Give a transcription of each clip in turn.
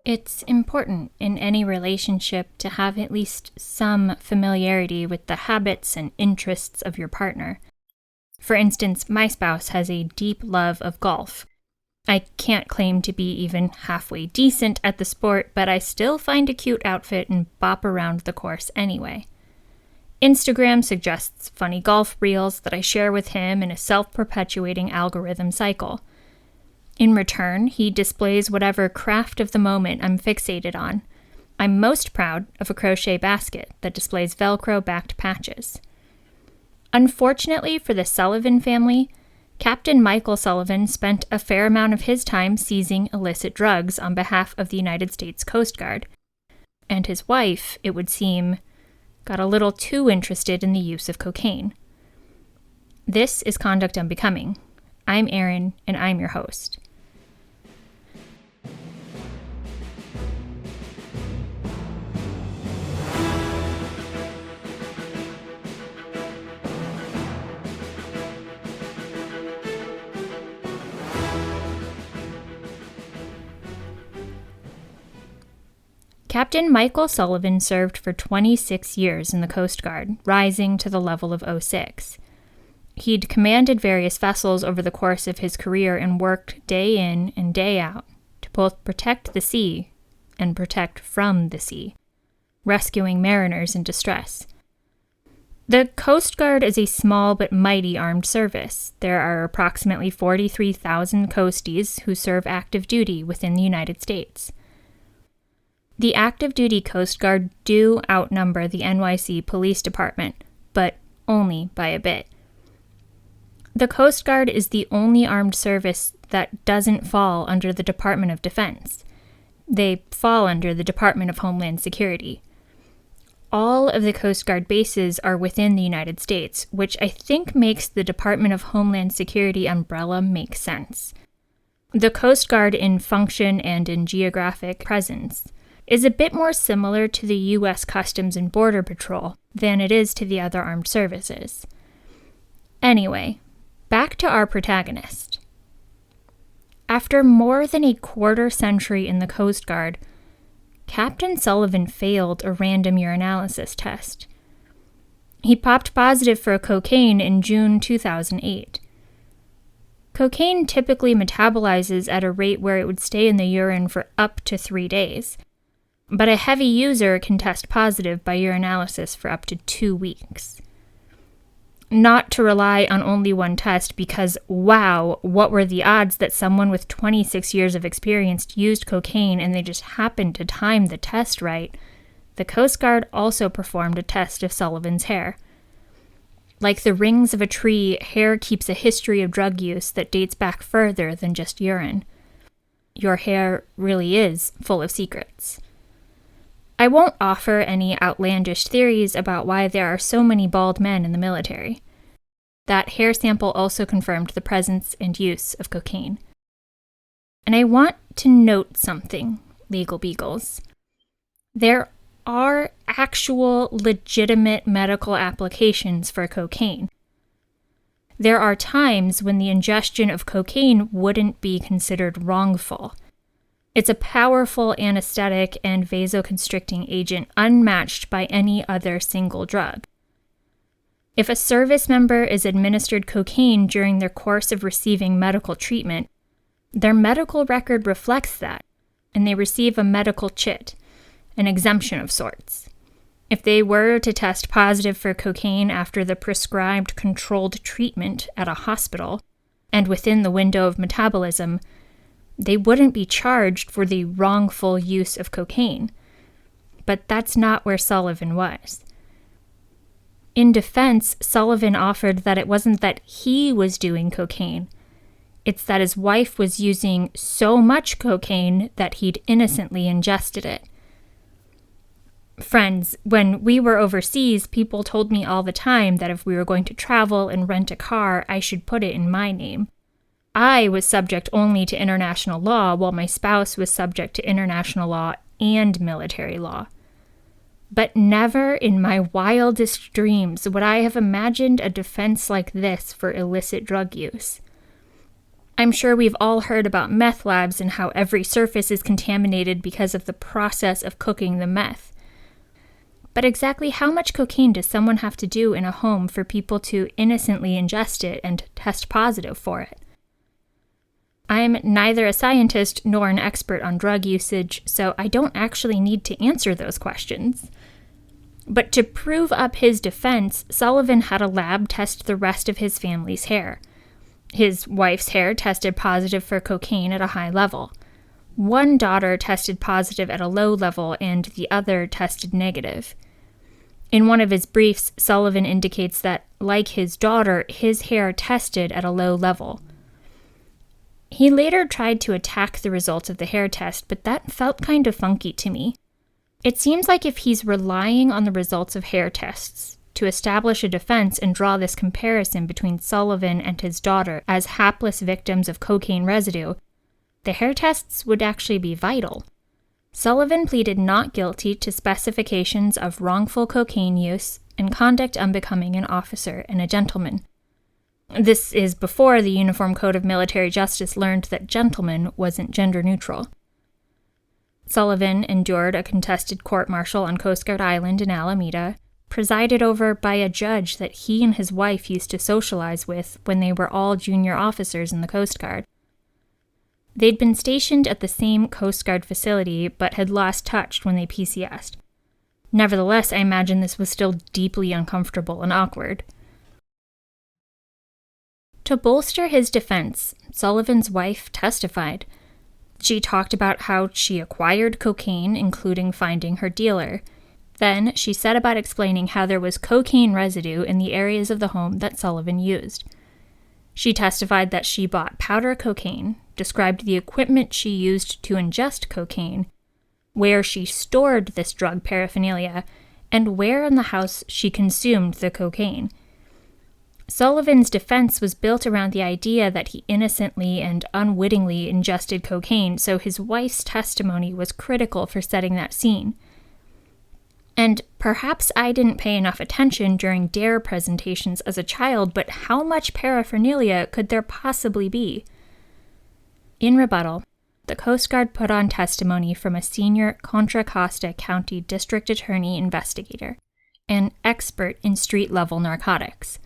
It's important in any relationship to have at least some familiarity with the habits and interests of your partner. For instance, my spouse has a deep love of golf. I can't claim to be even halfway decent at the sport, but I still find a cute outfit and bop around the course anyway. Instagram suggests funny golf reels that I share with him in a self-perpetuating algorithm cycle. In return, he displays whatever craft of the moment I'm fixated on. I'm most proud of a crochet basket that displays Velcro-backed patches. Unfortunately for the Sullivan family, Captain Michael Sullivan spent a fair amount of his time seizing illicit drugs on behalf of the United States Coast Guard. And his wife, it would seem, got a little too interested in the use of cocaine. This is Conduct Unbecoming. I'm Erin, and I'm your host. Captain Michael Sullivan served for 26 years in the Coast Guard, rising to the level of 06. He'd commanded various vessels over the course of his career and worked day in and day out to both protect the sea and protect from the sea, rescuing mariners in distress. The Coast Guard is a small but mighty armed service. There are approximately 43,000 coasties who serve active duty within the United States. The active duty Coast Guard do outnumber the NYC Police Department, but only by a bit. The Coast Guard is the only armed service that doesn't fall under the Department of Defense. They fall under the Department of Homeland Security. All of the Coast Guard bases are within the United States, which I think makes the Department of Homeland Security umbrella make sense. The Coast Guard in function and in geographic presence is a bit more similar to the U.S. Customs and Border Patrol than it is to the other armed services. Anyway, back to our protagonist. After more than a quarter century in the Coast Guard, Captain Sullivan failed a random urinalysis test. He popped positive for cocaine in June 2008. Cocaine typically metabolizes at a rate where it would stay in the urine for up to 3 days. But a heavy user can test positive by urinalysis for up to 2 weeks. Not to rely on only one test because, wow, what were the odds that someone with 26 years of experience used cocaine and they just happened to time the test right, the Coast Guard also performed a test of Sullivan's hair. Like the rings of a tree, hair keeps a history of drug use that dates back further than just urine. Your hair really is full of secrets. I won't offer any outlandish theories about why there are so many bald men in the military. That hair sample also confirmed the presence and use of cocaine. And I want to note something, Legal Beagles. There are actual legitimate medical applications for cocaine. There are times when the ingestion of cocaine wouldn't be considered wrongful. It's a powerful anesthetic and vasoconstricting agent unmatched by any other single drug. If a service member is administered cocaine during their course of receiving medical treatment, their medical record reflects that, and they receive a medical chit, an exemption of sorts. If they were to test positive for cocaine after the prescribed controlled treatment at a hospital, and within the window of metabolism, they wouldn't be charged for the wrongful use of cocaine. But that's not where Sullivan was. In defense, Sullivan offered that it wasn't that he was doing cocaine. It's that his wife was using so much cocaine that he'd innocently ingested it. Friends, when we were overseas, people told me all the time that if we were going to travel and rent a car, I should put it in my name. I was subject only to international law, while my spouse was subject to international law and military law. But never in my wildest dreams would I have imagined a defense like this for illicit drug use. I'm sure we've all heard about meth labs and how every surface is contaminated because of the process of cooking the meth. But exactly how much cocaine does someone have to do in a home for people to innocently ingest it and test positive for it? I'm neither a scientist nor an expert on drug usage, so I don't actually need to answer those questions. But to prove up his defense, Sullivan had a lab test the rest of his family's hair. His wife's hair tested positive for cocaine at a high level. One daughter tested positive at a low level, and the other tested negative. In one of his briefs, Sullivan indicates that, like his daughter, his hair tested at a low level. He later tried to attack the results of the hair test, but that felt kind of funky to me. It seems like if he's relying on the results of hair tests to establish a defense and draw this comparison between Sullivan and his daughter as hapless victims of cocaine residue, the hair tests would actually be vital. Sullivan pleaded not guilty to specifications of wrongful cocaine use and conduct unbecoming an officer and a gentleman. This is before the Uniform Code of Military Justice learned that gentleman wasn't gender neutral. Sullivan endured a contested court-martial on Coast Guard Island in Alameda, presided over by a judge that he and his wife used to socialize with when they were all junior officers in the Coast Guard. They'd been stationed at the same Coast Guard facility, but had lost touch when they PCS'd. Nevertheless, I imagine this was still deeply uncomfortable and awkward. To bolster his defense, Sullivan's wife testified. She talked about how she acquired cocaine, including finding her dealer. Then she set about explaining how there was cocaine residue in the areas of the home that Sullivan used. She testified that she bought powder cocaine, described the equipment she used to ingest cocaine, where she stored this drug paraphernalia, and where in the house she consumed the cocaine. Sullivan's defense was built around the idea that he innocently and unwittingly ingested cocaine, so his wife's testimony was critical for setting that scene. And perhaps I didn't pay enough attention during DARE presentations as a child, but how much paraphernalia could there possibly be? In rebuttal, the Coast Guard put on testimony from a senior Contra Costa County District Attorney investigator, an expert in street-level narcotics.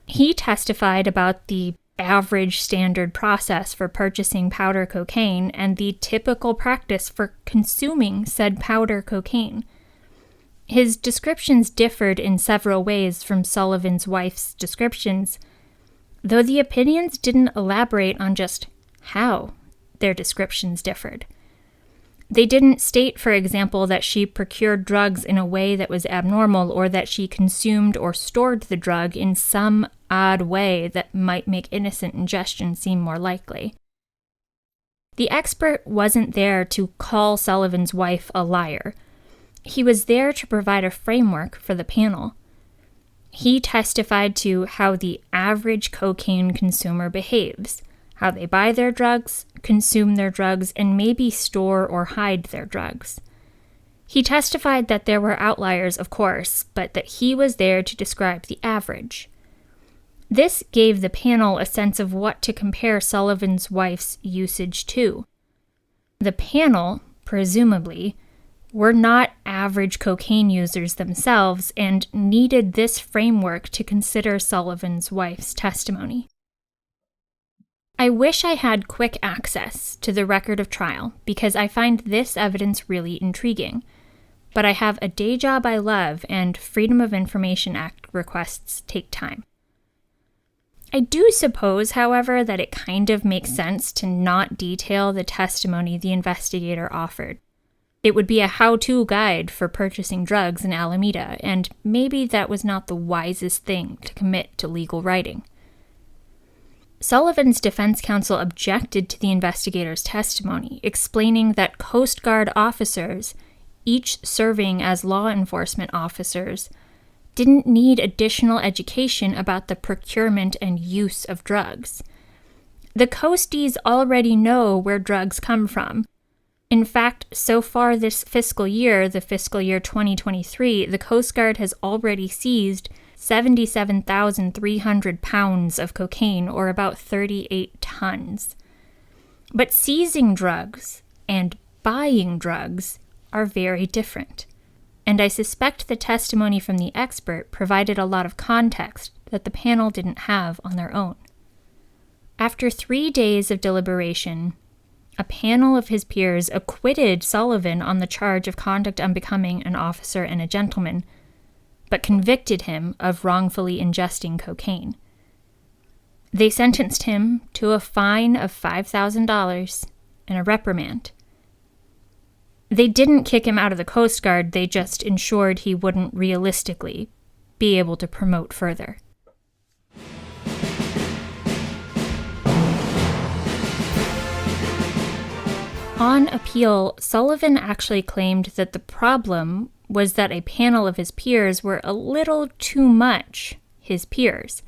He testified about the average standard process for purchasing powder cocaine and the typical practice for consuming said powder cocaine. His descriptions differed in several ways from Sullivan's wife's descriptions, though the opinions didn't elaborate on just how their descriptions differed. They didn't state, for example, that she procured drugs in a way that was abnormal or that she consumed or stored the drug in some odd way that might make innocent ingestion seem more likely. The expert wasn't there to call Sullivan's wife a liar. He was there to provide a framework for the panel. He testified to how the average cocaine consumer behaves, how they buy their drugs, consume their drugs, and maybe store or hide their drugs. He testified that there were outliers, of course, but that he was there to describe the average. This gave the panel a sense of what to compare Sullivan's wife's usage to. The panel, presumably, were not average cocaine users themselves and needed this framework to consider Sullivan's wife's testimony. I wish I had quick access to the record of trial because I find this evidence really intriguing, but I have a day job I love and Freedom of Information Act requests take time. I do suppose, however, that it kind of makes sense to not detail the testimony the investigator offered. It would be a how-to guide for purchasing drugs in Alameda, and maybe that was not the wisest thing to commit to legal writing. Sullivan's defense counsel objected to the investigator's testimony, explaining that Coast Guard officers, each serving as law enforcement officers, didn't need additional education about the procurement and use of drugs. The Coasties already know where drugs come from. In fact, so far this fiscal year, the fiscal year 2023, the Coast Guard has already seized 77,300 pounds of cocaine, or about 38 tons. But seizing drugs and buying drugs are very different. And I suspect the testimony from the expert provided a lot of context that the panel didn't have on their own. After 3 days of deliberation, a panel of his peers acquitted Sullivan on the charge of conduct unbecoming an officer and a gentleman, but convicted him of wrongfully ingesting cocaine. They sentenced him to a fine of $5,000 and a reprimand. They didn't kick him out of the Coast Guard, they just ensured he wouldn't realistically be able to promote further. On appeal, Sullivan actually claimed that the problem was that a panel of his peers were a little too much his peers.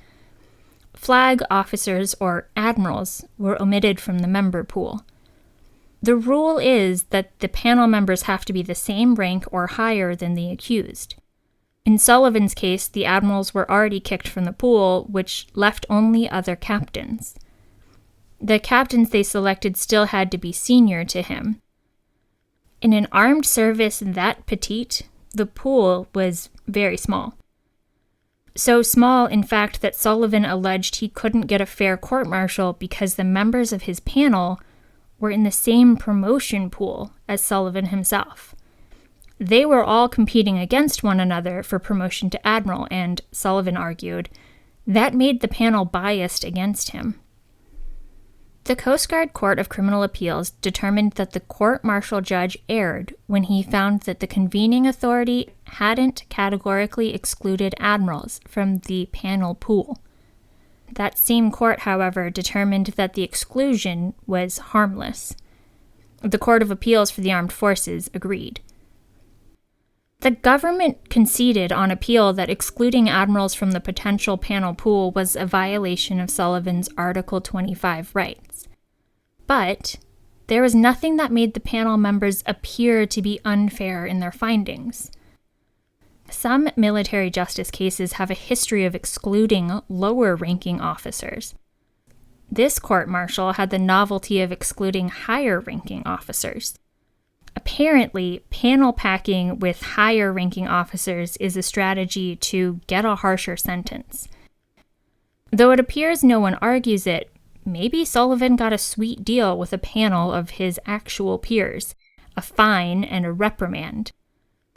Flag officers or admirals were omitted from the member pool. The rule is that the panel members have to be the same rank or higher than the accused. In Sullivan's case, the admirals were already kicked from the pool, which left only other captains. The captains they selected still had to be senior to him. In an armed service that petite, the pool was very small. So small, in fact, that Sullivan alleged he couldn't get a fair court-martial because the members of his panel were in the same promotion pool as Sullivan himself. They were all competing against one another for promotion to admiral, and Sullivan argued that made the panel biased against him. The Coast Guard Court of Criminal Appeals determined that the court-martial judge erred when he found that the convening authority hadn't categorically excluded admirals from the panel pool. That same court, however, determined that the exclusion was harmless. The Court of Appeals for the Armed Forces agreed. The government conceded on appeal that excluding admirals from the potential panel pool was a violation of Sullivan's Article 25 rights. But there was nothing that made the panel members appear to be unfair in their findings. Some military justice cases have a history of excluding lower-ranking officers. This court-martial had the novelty of excluding higher-ranking officers. Apparently, panel packing with higher-ranking officers is a strategy to get a harsher sentence. Though it appears no one argues it, maybe Sullivan got a sweet deal with a panel of his actual peers, a fine and a reprimand.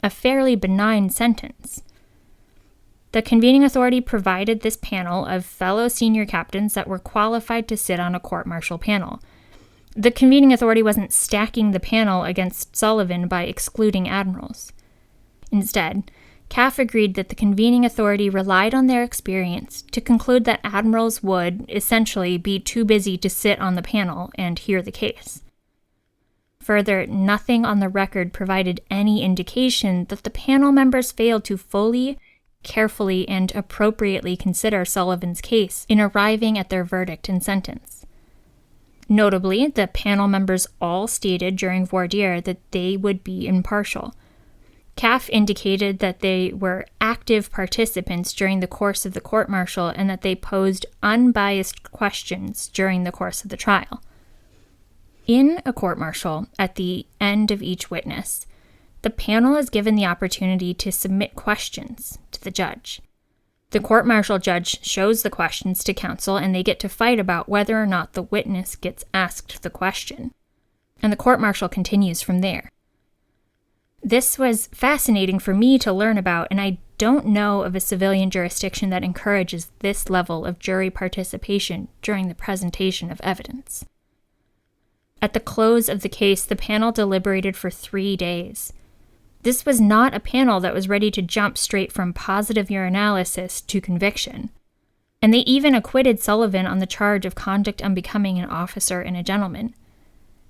A fairly benign sentence. The convening authority provided this panel of fellow senior captains that were qualified to sit on a court-martial panel. The convening authority wasn't stacking the panel against Sullivan by excluding admirals. Instead, CAF agreed that the convening authority relied on their experience to conclude that admirals would, essentially, be too busy to sit on the panel and hear the case. Further, nothing on the record provided any indication that the panel members failed to fully, carefully, and appropriately consider Sullivan's case in arriving at their verdict and sentence. Notably, the panel members all stated during voir dire that they would be impartial. CAF indicated that they were active participants during the course of the court-martial and that they posed unbiased questions during the course of the trial. In a court-martial, at the end of each witness, the panel is given the opportunity to submit questions to the judge. The court-martial judge shows the questions to counsel, and they get to fight about whether or not the witness gets asked the question. And the court-martial continues from there. This was fascinating for me to learn about, and I don't know of a civilian jurisdiction that encourages this level of jury participation during the presentation of evidence. At the close of the case, the panel deliberated for 3 days. This was not a panel that was ready to jump straight from positive urinalysis to conviction. And they even acquitted Sullivan on the charge of conduct unbecoming an officer and a gentleman.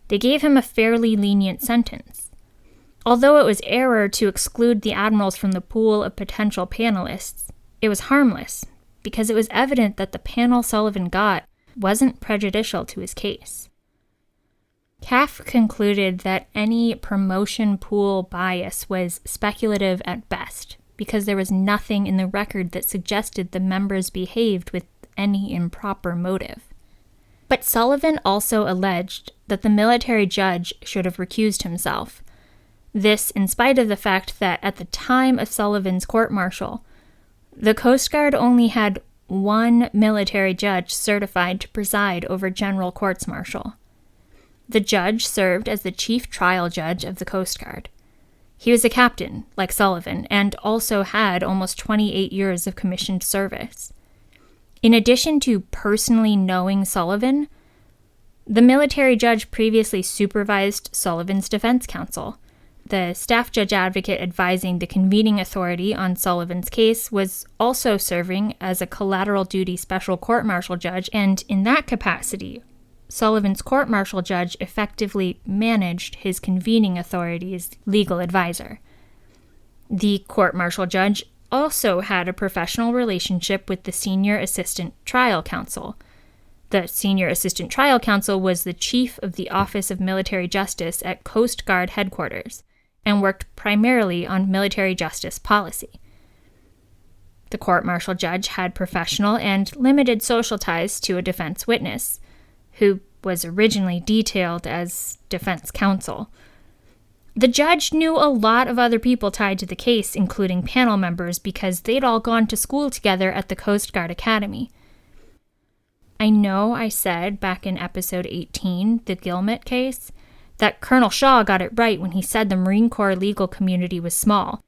They gave him a fairly lenient sentence. Although it was error to exclude the admirals from the pool of potential panelists, it was harmless because it was evident that the panel Sullivan got wasn't prejudicial to his case. CAF concluded that any promotion pool bias was speculative at best because there was nothing in the record that suggested the members behaved with any improper motive. But Sullivan also alleged that the military judge should have recused himself. This in spite of the fact that at the time of Sullivan's court-martial, the Coast Guard only had one military judge certified to preside over general courts-martial. The judge served as the chief trial judge of the Coast Guard. He was a captain, like Sullivan, and also had almost 28 years of commissioned service. In addition to personally knowing Sullivan, the military judge previously supervised Sullivan's defense counsel. The staff judge advocate advising the convening authority on Sullivan's case was also serving as a collateral duty special court-martial judge, and in that capacity, Sullivan's court-martial judge effectively managed his convening authority's legal advisor. The court-martial judge also had a professional relationship with the senior assistant trial counsel. The senior assistant trial counsel was the chief of the Office of Military Justice at Coast Guard headquarters and worked primarily on military justice policy. The court-martial judge had professional and limited social ties to a defense witness, who was originally detailed as defense counsel. The judge knew a lot of other people tied to the case, including panel members, because they'd all gone to school together at the Coast Guard Academy. I know I said back in episode 18, the Gilmet case, that Colonel Shaw got it right when he said the Marine Corps legal community was small.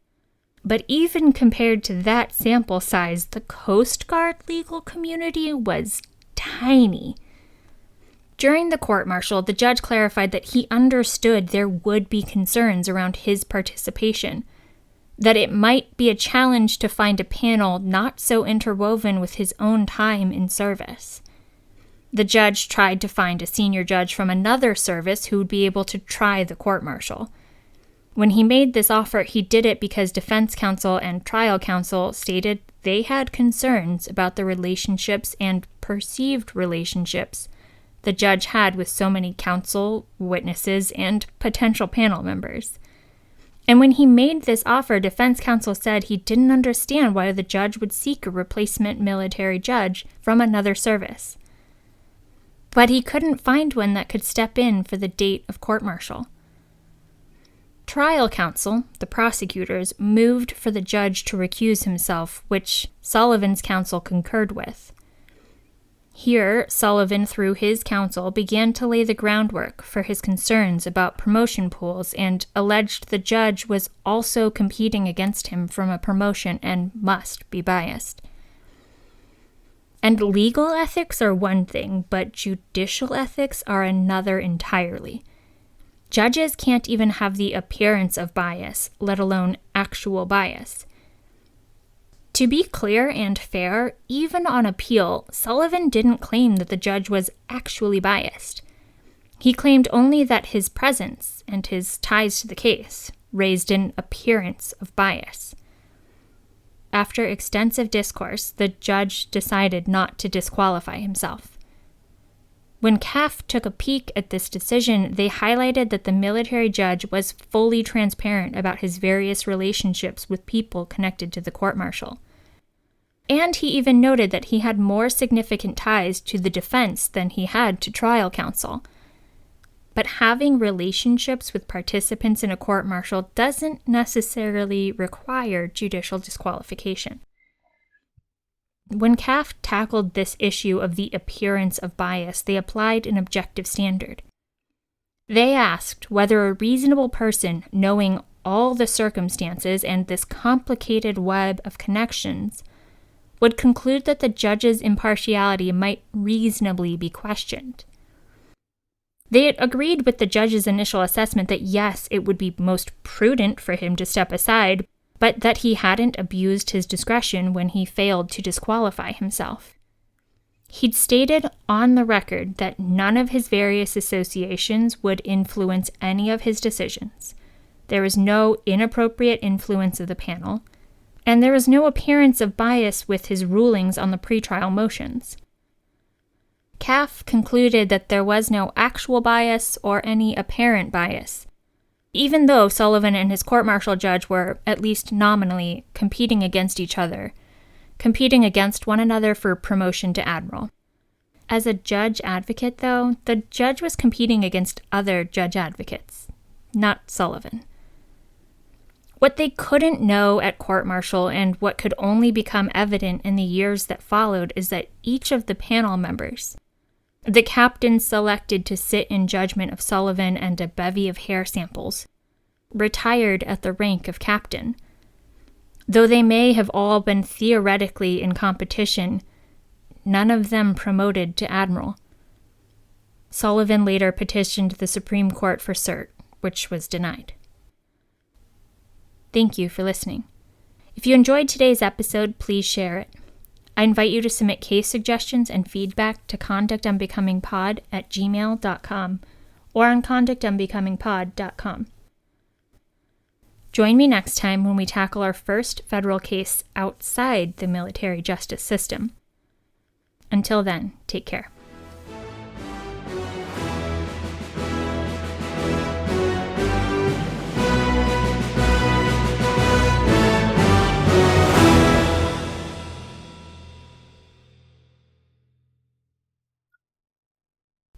But even compared to that sample size, the Coast Guard legal community was tiny. During the court-martial, the judge clarified that he understood there would be concerns around his participation, that it might be a challenge to find a panel not so interwoven with his own time in service. The judge tried to find a senior judge from another service who would be able to try the court-martial. When he made this offer, he did it because defense counsel and trial counsel stated they had concerns about the relationships and perceived relationships the judge had with so many counsel, witnesses, and potential panel members. And when he made this offer, defense counsel said he didn't understand why the judge would seek a replacement military judge from another service. But he couldn't find one that could step in for the date of court-martial. Trial counsel, the prosecutors, moved for the judge to recuse himself, which Sullivan's counsel concurred with. Here, Sullivan, through his counsel, began to lay the groundwork for his concerns about promotion pools and alleged the judge was also competing against him from a promotion and must be biased. And legal ethics are one thing, but judicial ethics are another entirely. Judges can't even have the appearance of bias, let alone actual bias. To be clear and fair, even on appeal, Sullivan didn't claim that the judge was actually biased. He claimed only that his presence and his ties to the case raised an appearance of bias. After extensive discourse, the judge decided not to disqualify himself. When CAF took a peek at this decision, they highlighted that the military judge was fully transparent about his various relationships with people connected to the court-martial. And he even noted that he had more significant ties to the defense than he had to trial counsel. But having relationships with participants in a court-martial doesn't necessarily require judicial disqualification. When CAF tackled this issue of the appearance of bias, they applied an objective standard. They asked whether a reasonable person, knowing all the circumstances and this complicated web of connections, would conclude that the judge's impartiality might reasonably be questioned. They had agreed with the judge's initial assessment that yes, it would be most prudent for him to step aside, but that he hadn't abused his discretion when he failed to disqualify himself. He'd stated on the record that none of his various associations would influence any of his decisions. There was no inappropriate influence of the panel, and there was no appearance of bias with his rulings on the pretrial motions. CAF concluded that there was no actual bias or any apparent bias. even though Sullivan and his court-martial judge were, at least nominally, competing against each other, competing against one another for promotion to admiral. As a judge advocate, though, the judge was competing against other judge advocates, not Sullivan. What they couldn't know at court-martial and what could only become evident in the years that followed is that each of the panel members, the captain selected to sit in judgment of Sullivan and a bevy of hair samples, retired at the rank of captain. Though they may have all been theoretically in competition, none of them promoted to admiral. Sullivan later petitioned the Supreme Court for cert, which was denied. Thank you for listening. If you enjoyed today's episode, please share it. I invite you to submit case suggestions and feedback to conductunbecomingpod@gmail.com or on conductunbecomingpod.com. Join me next time when we tackle our first federal case outside the military justice system. Until then, take care.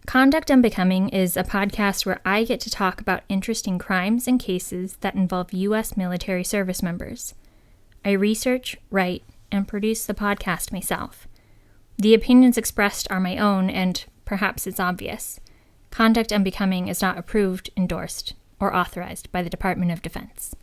Conduct Unbecoming is a podcast where I get to talk about interesting crimes and cases that involve U.S. military service members. I research, write, and produce the podcast myself. The opinions expressed are my own, and perhaps it's obvious. Conduct Unbecoming is not approved, endorsed, or authorized by the Department of Defense.